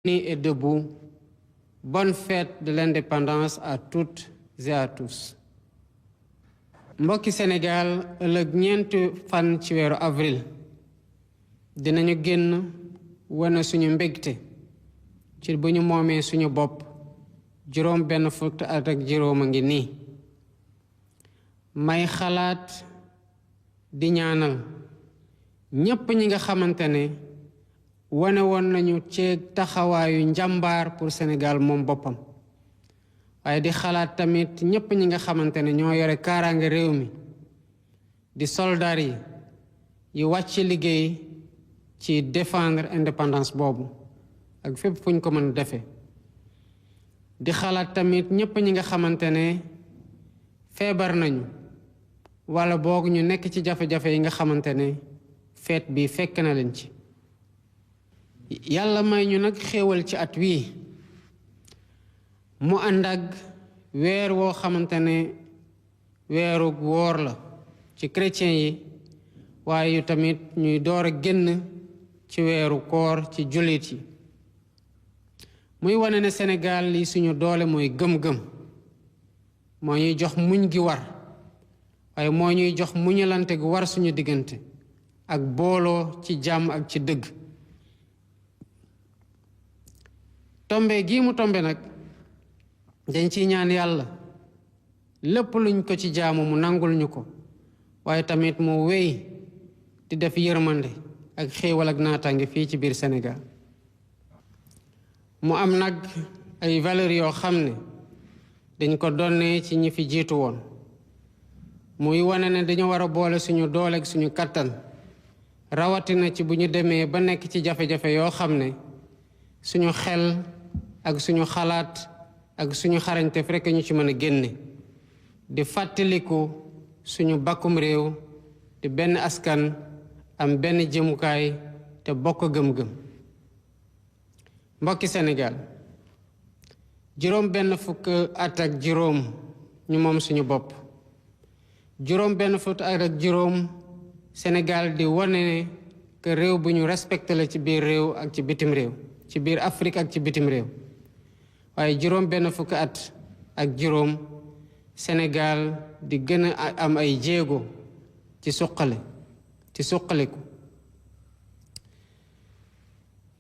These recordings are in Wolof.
Et debout. Bonne fête de l'indépendance à toutes et à tous. mbokki Sénégal ëllëg ñeenti fan ci weeru avril dinañu génn wane suñu mbégte ci bu ñu moomee suñu bopp juróom benn fukk at ak juróom a ngi nii may xalaat di ñaanal ñépp ñi nga xamante ne wane woon nañu ci taxawaayu njàmbaar pour Sénégal moom boppam waaye di xalaat tamit ñépp ñi nga xamante ne ñoo yore kaaraange réew mi di soldaar yi wàcc liggéey ci défendre indépendance boobu ak fépp fu ñu ko mën defe di xalaat tamit ñépp ñi nga xamante ne feebar nañu wala boog ñu nekk ci jafe-jafe yi nga xamante ne feet bi fekk na leen ci yàlla may ñu nag xéewal ci at wii mu ànd ak weer woo xamante ne weeru woor la ci chrétien yi waaye yu tamit ñuy door a génn ci weeru koor ci jullit yi muy wane ne Sénégal li suñu doole mooy gëm-gëm moo ñuy jox muñ gi war waaye moo ñuy jox muñalante gu war suñu diggante ak booloo ci jàmm ak ci dëgg tombe gii mu tombe nag dañ ciy ñaan yàlla lépp luñ ko ci jaamu mu nangul ñu ko waaye tamit mu wéy di def yërmande ak xéewal ak naataange fii ci biir Sénégal mu am nag ay valeurs yoo xam ne dañ ko donnee ci ñi fi jiitu woon muy wane ne dañu war a boole suñu doole ak suñu kattan rawatina ci bu ñu demee ba nekk ci jafe-jafe yoo xam ne suñu xel ak suñu xalaat ak suñu xarañte fekk ñu ci mën a génne di fàttaliku suñu bakkum réew di benn askan am benn jëmukaay te bokk gëm-gëm mbokki Sénégal juróom benn fukk at ak juróom ñu moom suñu bopp juróom benn fukk at ak juróom Sénégal di wane ne que réew bu ñu respecté la ci biir réew ak ci bitim réew ci biir Afrique ak ci bitim réew waaye juróom benn fukk at ak juróom Sénégal di gën a am ay jéego ci suqaliku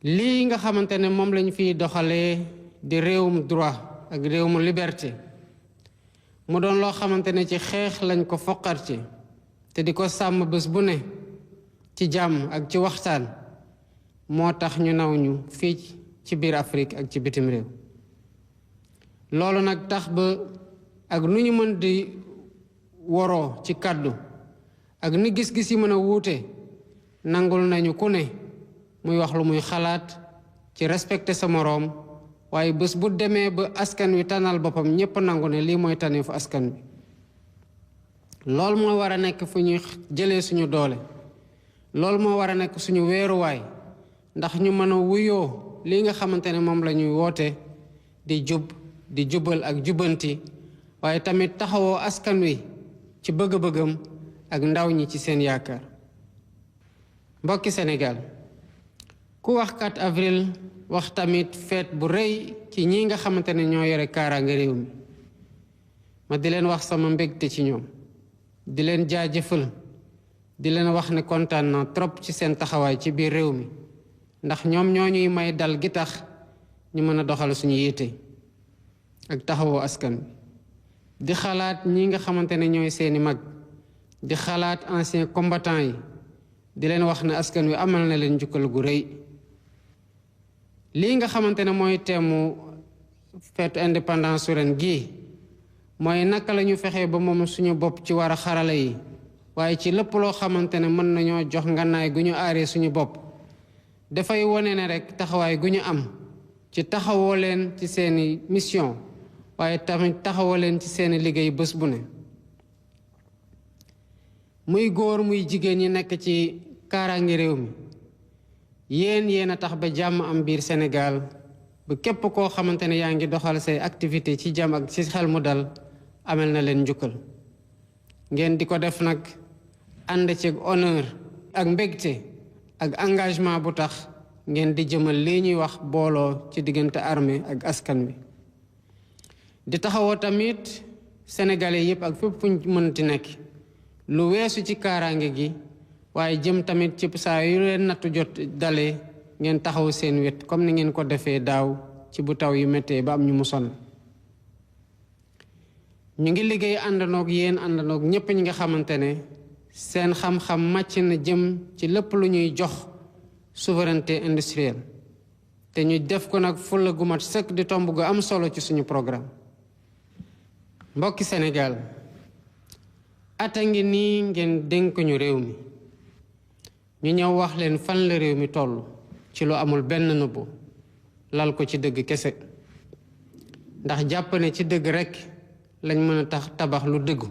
lii nga xamante ne moom lañu fiy doxalee di réewum droit ak réewum liberté mu doon loo xamante ne ci xeex lañ ko foqarti te di ko sàmm bés bu ne ci jàmm ak ci waxtaan moo tax ñu naw ñu fii ci biir Afrique ak ci bitim réew loolu nag tax ba ak nu ñu mën di woroo ci kàddu ak ni gis-gis yi mën a wuute nangul nañu ku ne muy wax lu muy xalaat ci respecté sa moroom waaye bés bu demee ba askan wi tànnal boppam ñépp nangu ne lii mooy tànneefu askan wi loolu moo war a nekk fu ñuy jëlee suñu doole loolu moo war a nekk suñu weeruwaay ndax ñu mën a wuyoo lii nga xamante ne moom la ñuy woote di jubal ak jubanti waaye tamit taxawoo askan wi ci bëgg-bëggam ak ndaw ñi ci seen yaakaar mbokki Sénégal ku wax 4 avril wax tamit fête bu rëy ci ñi nga xamante ne ñoo yore kaaraange réew mi ma di leen wax sama mbégte ci ñoom di leen jaajëfal di leen wax ne kontaan na trop ci seen taxawaay ci biir réew mi ndax ñoom ñoo ñuy may dal gi tax ñu mën a doxal suñu yitte ak taxawoo askan bi di xalaat ñi nga xamante ne ñooy seeni mag di xalaat anciens combattants yi di leen wax ne askan wi amal na leen njukkal gu rëy lii nga xamante ne mooy teemu fête indépendance ren gii mooy naka la ñu fexee ba moom suñu bopp ci war a xarala yi waaye ci lépp loo xamante ne mën nañoo jox ngànnaay gu ñu aaree suñu bopp dafay wone ne rek taxawaay gu ñu am ci taxawoo leen ci seeni mission waaye tamit taxawoo leen ci seeni liggéey bés bu ne muy góor muy jigéen ñi nekk ci kaaraangi réew mi yéen a tax ba jàmm am biir Sénégal ba képp koo xamante ne yaa ngi doxal say activité ci jàmm ak ci xel mu dal amel na leen njukkal ngeen di ko def nag ànd ci honneur ak mbégte ak engagement bu tax ngeen di jëmal lii ñuy wax booloo ci diggante armée ak askan wi di taxawoo tamit sénégalais yépp ak fépp fuñ mënti nekk lu weesu ci kaaraange gi waaye jëm tamit ci saa yu leen nattu jot dalee ngeen taxaw seen wet comme ni ngeen ko defee daaw ci bu taw yu méttee ba am ñu mu sonn ñu ngi liggéey àndanoog yéen àndanoog ñépp ñi nga xamante ne seen xam-xam màcc na jëm ci lépp lu ñuy jox souveraineté industrielle te ñu def ko nag fulla gu mat sëkk di tomb gu am solo ci suñu programme mbokki Sénégal ata ngi nii ngeen dénk ñu réew mi ñu ñëw wax leen fan la réew mi toll ci lu amul benn nëbbu lal ko ci dëgg kese ndax jàpp ne ci dëgg rekk lañ mën a tabax lu dëggu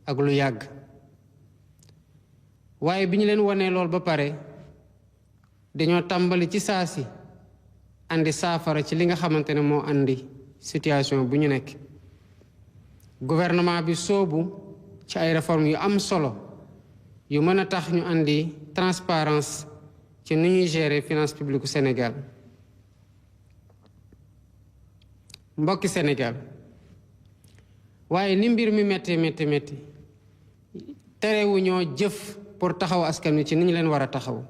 ak lu yàgg waaye bi ñu leen wanee lool ba pare dañoo tàmbali ci saa si andi saafara ci li nga xamante ne moo andi situation bu ñu nekk gouvernement bi soobu ci ay réformes yu am solo yu mën a tax ñu andi transparence ci ni ñuy gérer finance publique u Sénégal mbokki Sénégal waaye ni mbir mi métti terewu ñoo jëf pour taxaw askan wi ci ni ñu leen war a taxaw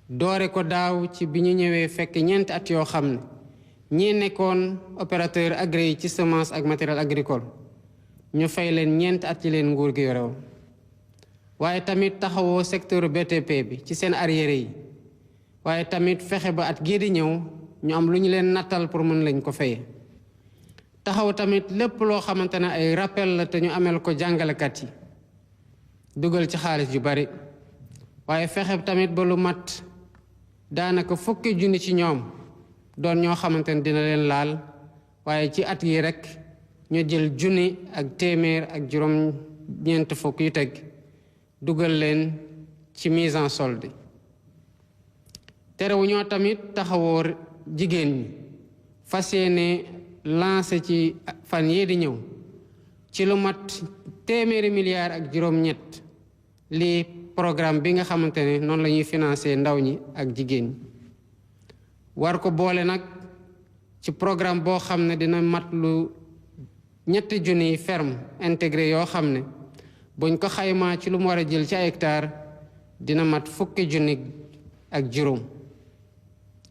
doore ko daaw ci bi ñu ñëwee fekk ñeenti at yoo xam ne ñii nekkoon opérateur agréé ci semence ak matériel agricole ñu fay leen ñeenti at ci leen nguur gi yore woon waaye tamit taxawoo secteur BTP bi ci seen arriéré yi waaye tamit fexe ba at gii di ñëw ñu am lu ñu leen nattal pour mën lañ ko fayee taxaw tamit lépp loo xamante ne ay rappel la te ñu amel ko jàngalekat yi dugal ci xaalis yu bari waaye fexe tamit ba lu mat daanaka fukki junni ci ñoom doon ñoo xamante ne dina leen laal waaye ci at yi rekk ñu jël junni ak téeméer ak juróom ñeent fukk yu teg dugal leen ci mise en solde terewu ñoo tamit taxawoo jigéen ñi fas yéene lancé ci fan yii di ñëw ci lu mat téeméeri milliards ak juróom-ñett lii programme bi nga xamante ne noonu la ñuy financé ndaw ñi ak jigéen ñi war ko boole nag ci programme boo xam ne dina mat lu ñetti junniy ferme intégré yoo xam ne buñ ko xaymaa ci lu mu war a jël ci ay hectare dina mat fukki junni ak juróom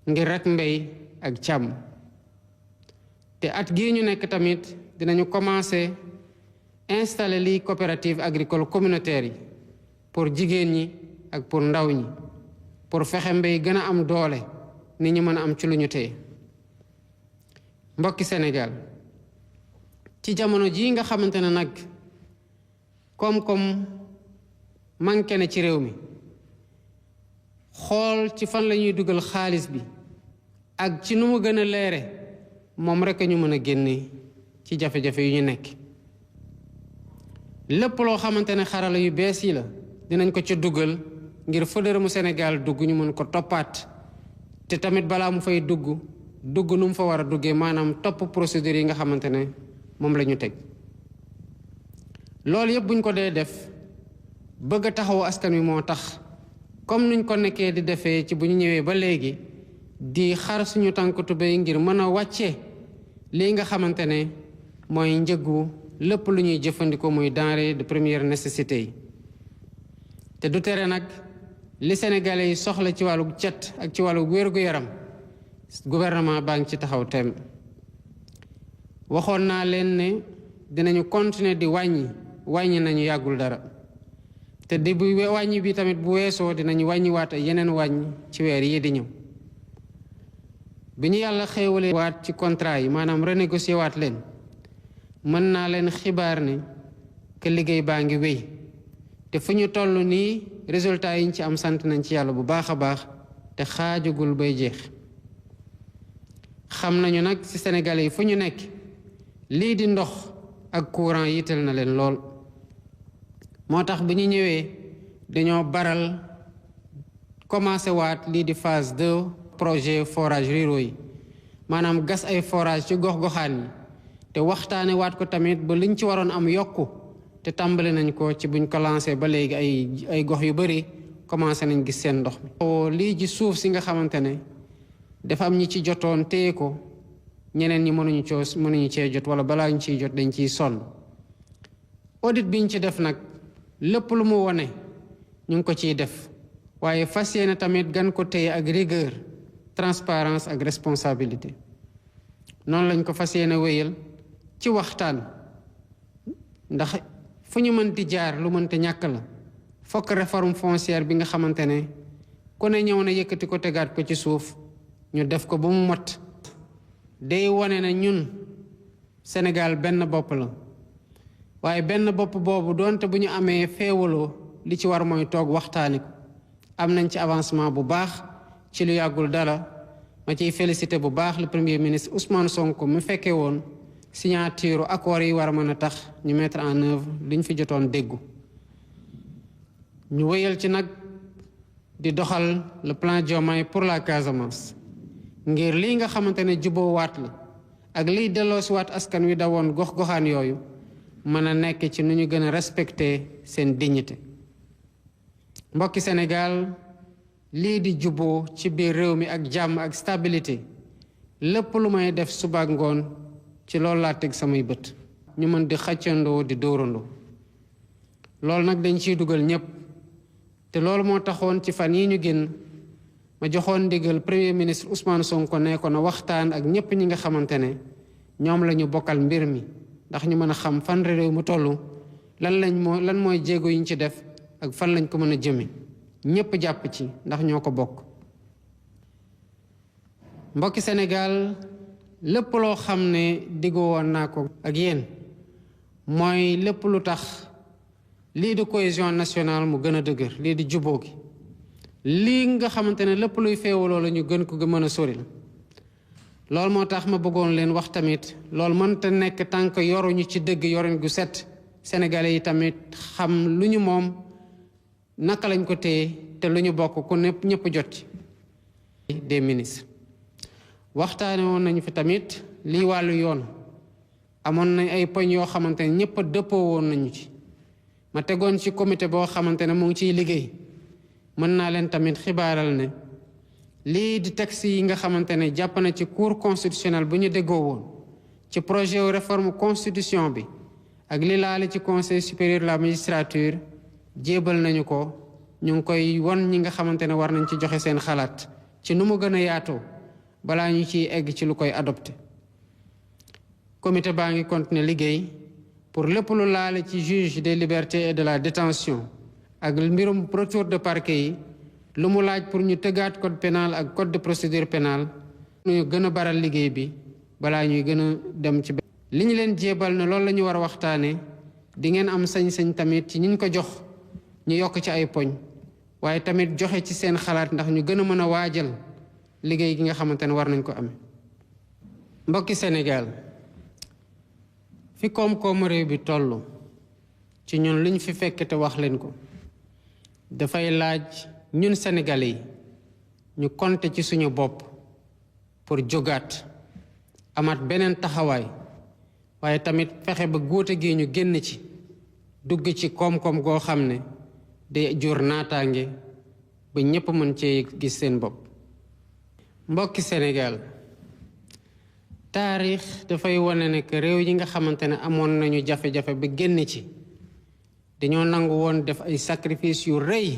ngir rek mbéy ak càmm te at gii ñu nekk tamit dinañu commencé installer lii coopérative agricole communautaire yi pour jigéen ñi ak pour ndaw ñi pour fexe mbéy gën a am doole nit ñi mën a am ci lu ñu téye mbokki Sénégal ci jamono jii nga xamante ne nag koom-koom manqué na ci réew mi xool ci fan la ñuy dugal xaalis bi ak ci nu mu gën a leere moom rekk ñu mën a génne ci jafe-jafe yu ñu nekk lépp loo xamante ne xarala yu bees yi la dinañ ko ca dugal ngir fa dërëmu Sénégal dugg ñu mën ko toppaat te tamit balaa mu fay dugg nu mu fa war a duggee maanaam topp procédure yi nga xamante ne moom la ñu teg loolu yëpp buñ ko dee def bëgg a taxawu askan wi moo tax comme nuñ ko nekkee di defee ci bu ñu ñëwee ba léegi di xar suñu tànk tubéy ngir mën a wàcce lii nga xamante ne mooy njëgu lépp lu ñuy jëfandikoo muy denrée de première nécessité yi te du tere nag li Sénégalais yi soxla ci wàllu cet ak ci wàllu wér-gu-yaram gouvernement baa ngi ci taxaw tem waxoon naa leen ne dinañu continuer di wàññi nañu yàggul dara te di bu wàññi bi tamit bu weesoo dinañu wàññiwaat ay yeneen wàññi ci weer yi di ñëw bi ñu yàlla xéewalee waat ci contrat yi maanaam renégocier waat leen mën naa leen xibaar ne que liggéey baa ngi wéy te fu ñu toll nii résultat yi ñu ci am sant nañ ci yàlla bu baax a baax te xaajagul bay jeex xam nañu nag ci Sénégalais yi fu ñu nekk lii di ndox ak courant yitteel na leen lool moo tax bu ñu ñëwee dañoo baral commencé waat lii di phase 2 projet forage ruraux yi maanaam gas ay forage ci gox-goxaan yi te waxtaane waat ko tamit ba liñ ci waroon am yokku te tàmbali nañ ko ci buñ ko lancé ba léegi ay gox yu bari commencé nañ gis seen ndox mi. lii ji suuf si nga xamante ne dafa am ñi ci jotoon téye ko ñeneen ñi mënuñu cee jot wala balaa ñu ciy jot dañ ciy sonn audit bi ñu ci def nag lépp lu mu wone ñu ngi ko ciy def waaye fas yéene tamit gan ko téye ak rigueur transparence ak responsabilité noonu lañ ko fas yéene wéyal ci waxtaan ndax fu ñu mën di jaar lu mënta ñàkk la fokk réforme foncière bi nga xamante ne ku ne ñëw na yëkkati ko tegaat ko ci suuf ñu def ko ba mu mot day wane na ñun Sénégal benn bopp la waaye benn bopp boobu doonte bu ñu amee feewaloo li ci war mooy toog waxtaani ko am nañ ci avancement bu baax ci lu yàggul dara ma ciy félicité bu baax le premier ministre Ousmane Sonko mu fekkee woon signature accord yi war a mën a tax ñu mettre en œuvre liñ fi jotoon déggu ñu wéyal ci nag di doxal le plan Diomaye pour la Casamance ngir lii nga xamante ne juboo waat la ak liy delloosi waat askan wi dawoon gox-goxaan yooyu mën a nekk ci nu ñu gën a respecter seen dignité mbokki Sénégal lii di juboo ci biir réew mi ak jàmm ak stabilité lépp lu may def suba ak ngoon ci loolu laa teg samay bët ñu mën di xàccandoo di dóorandoo loolu nag dañ ciy dugal ñépp te loolu moo taxoon ci fan yi ñu génn ma joxoon ndigal premier ministre Ousmane Sonko ne ko na waxtaan ak ñépp ñi nga xamante ne ñoom la ñu bokkal mbir mi ndax ñu mën a xam fan réew mu toll lan mooy jéego yi ñu ci def ak fan lañ ko mën a jëme ñépp jàpp ci ndax ñoo ko bokk mbokki Sénégal lépp loo xam ne diggoo woon naa ko ak yéen mooy lépp lu tax lii di cohésion nationale mu gën a dëgër lii di juboo gi lii nga xamante ne lépp luy feewaloo la ñu gën ko mën a sori la loolu moo tax ma bëggoon leen wax tamit loolu mënta nekk tànk yoruñu ci dëgg yorin gu set sénégalais yi tamit xam lu ñu moom naka lañ ko téye te lu ñu bokk ku ñëpp jot ci des ministres waxtaane woon nañu fi tamit lii wàllu yoon amoon nañ ay poñ yoo xamante ne ñëpp dëppoo woon nañu ci ma tegoon ci comité boo xamante ne mu ngi ciy liggéey mën naa leen tamit xibaaral ne lii di texte yi nga xamante ne jàpp na ci cour constitutionnel bu ñu déggoo woon ci projet wu réforme constitution bi ak li laale ci conseil supérieur de la magistrature jébal nañu ko ñu ngi koy won ñi nga xamante ne war nañ ci joxe seen xalaat ci nu mu gën a yaatoo balaa ñu ciy egg ci lu koy adopté comité baa ngi continuer liggéey pour lépp lu laale ci juge des libertés et de la détention ak mbirum retour de parquet yi lu mu laaj pour ñu tëggaat code pénal ak code de procédure pénale ñu gën a baral liggéey bi balaa ñuy gën a dem ci li ñu leen jébal ne loolu la ñu war a waxtaane di ngeen am sañ-sañ tamit ci ñiñ ko jox ñu yokk ci ay poñ waaye tamit joxe ci seen xalaat ndax ñu gën a mën a waajal liggéey gi nga xamante ne war nañ ko amee mbokki Sénégal fi koom-koomu réew bi toll ci ñun liñ fi fekk te wax leen ko dafay laaj ñun Sénégalais yi ñu compter ci suñu bopp pour jógaat amaat beneen taxawaay waaye tamit fexe ba góote gi ñu génn ci dugg ci koom-koom goo xam ne day jur naataange ba ñépp mën cee gis seen bopp mbokki Sénégal taarix dafay wane ne que réew yi nga xamante ne amoon nañu jafe-jafe ba génn ci dañoo nangu woon def ay sacrifice yu rëy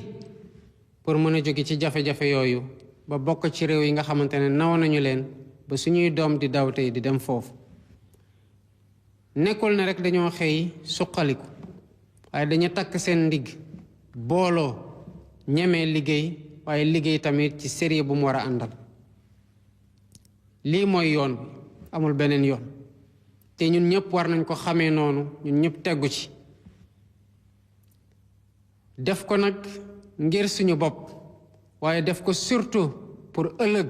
pour mën a jóge ci jafe-jafe yooyu ba bokk ci réew yi nga xamante ne naw nañu leen ba suñuy doom di daw tey di dem foofu nekkul ne rek dañoo xëy suqaliku waaye dañu takk seen ndigg booloo ñemee liggéey waaye liggéey tamit ci sérieux bu mu war a àndal lii mooy yoon bi amul beneen yoon te ñun ñëpp war nañ ko xamee noonu ñun ñëpp teggu ci def ko nag ngir suñu bopp waaye def ko surtout pour ëllëg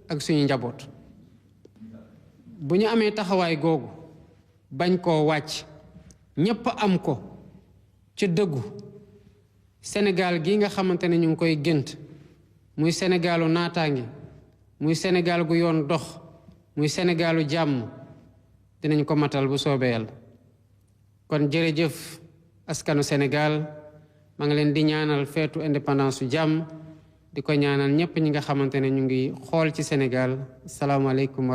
ak suñu njaboot bu ñu amee taxawaay googu bañ koo wàcc ñépp am ko ci dëggu Sénégal gi nga xamante ne ñu ngi koy gént muy Sénégalu naataange muy Sénégal gu yoon dox muy Sénégalu jàmm dinañ ko matal bu soobee Yàlla kon jërëjëf askanu Sénégal maa ngi leen di ñaanal feetu indépendance su jàmm di ko ñaanal ñëpp ñi nga xamante ne ñu ngi xool ci Sénégal asalaamaaleykum.